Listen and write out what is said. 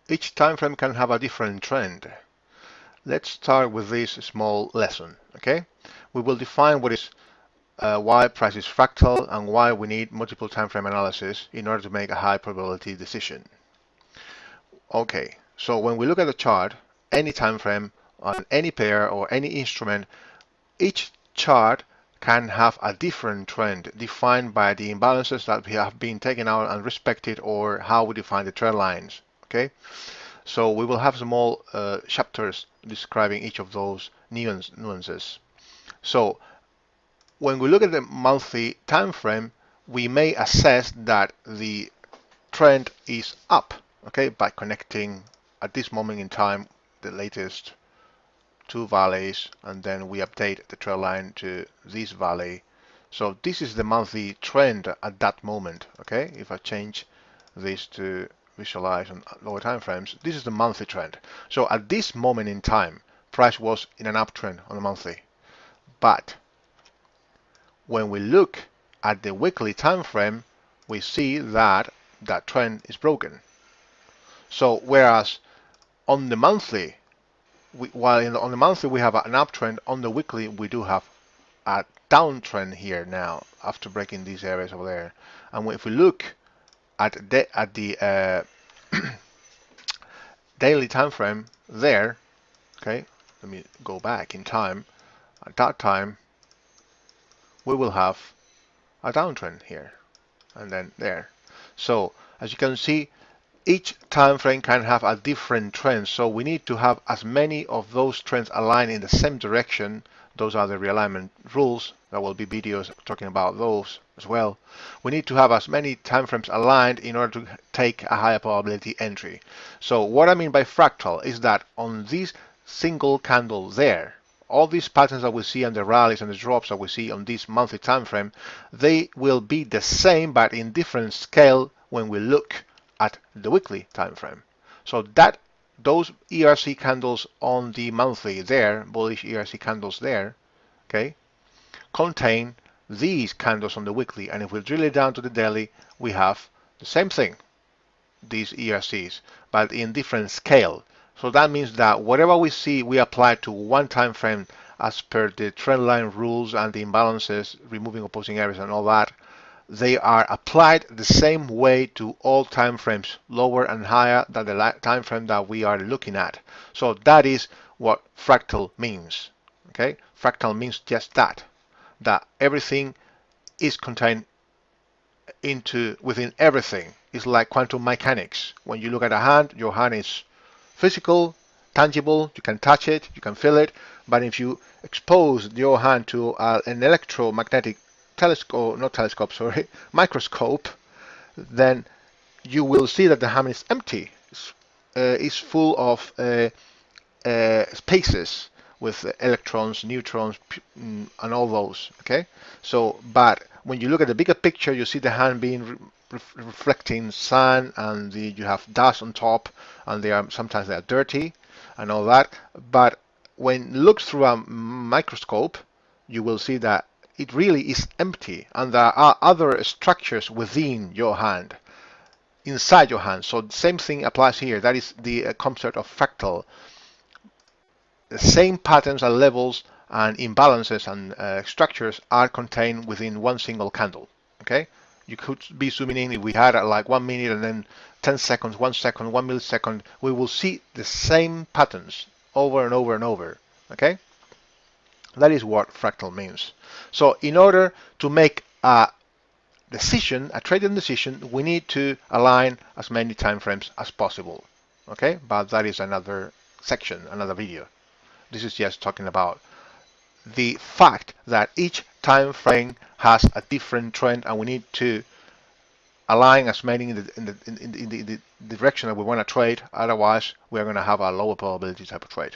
each time frame can have a different trend. Let's start with this small lesson, okay? We will define what is why price is fractal and why we need multiple time frame analysis in order to make a high probability decision. Okay, so when we look at the chart, any time frame on any pair or any instrument, each chart can have a different trend defined by the imbalances that we have been taken out and respected, or how we define the trend lines. Okay, so we will have small chapters describing each of those nuances. So when we look at the monthly time frame, we may assess that the trend is up, okay, by connecting at this moment in time the latest two valleys, and then we update the trend line to this valley. So this is the monthly trend at that moment, okay? If I change this to visualize on lower time frames, this is the monthly trend. So at this moment in time, price was in an uptrend on the monthly. But when we look at the weekly time frame, we see that that trend is broken. So whereas on the monthly, on the monthly we have an uptrend, on the weekly we do have a downtrend here now after breaking these areas over there. And if we look at the daily time frame there, okay, let me go back in time. At that time, we will have a downtrend here and then there. So as you can see, each time frame can have a different trend, so we need to have as many of those trends aligned in the same direction. Those are the realignment rules. There will be videos talking about those as well. We need to have as many time frames aligned in order to take a higher probability entry. So what I mean by fractal is that on this single candle there, all these patterns that we see and the rallies and the drops that we see on this monthly time frame, they will be the same but in different scale when we look at the weekly time frame. So that those ERC candles on the monthly there, bullish ERC candles there, okay, contain these candles on the weekly. And if we drill it down to the daily, we have the same thing, these ERCs, but in different scale. So that means that whatever we see, we apply to one time frame as per the trend line rules and the imbalances, removing opposing areas and all that. They are applied the same way to all time frames, lower and higher than the time frame that we are looking at. So that is what fractal means. Okay, fractal means just that everything is contained within everything. It's like quantum mechanics. When you look at a hand, your hand is physical, tangible, you can touch it, you can feel it. But if you expose your hand to an electromagnetic microscope, then you will see that the hand is empty. It's full of spaces with electrons, neutrons, and all those. Okay, so but when you look at the bigger picture, you see the hand being reflecting sun, and you have dust on top, and sometimes they are dirty and all that. But when looked through a microscope, you will see that it really is empty, and there are other structures within your hand, inside your hand. So the same thing applies here. That is the concept of fractal. The same patterns and levels and imbalances and structures are contained within one single candle. Okay, you could be zooming in. If we had like 1 minute and then 10 seconds, 1 second, 1 millisecond, we will see the same patterns over and over and over. Okay, that is what fractal means. So in order to make a decision, a trading decision, we need to align as many time frames as possible. Okay, but that is another section, another video. This is just talking about the fact that each time frame has a different trend, and we need to align as many in the direction that we want to trade. Otherwise, we are going to have a lower probability type of trade.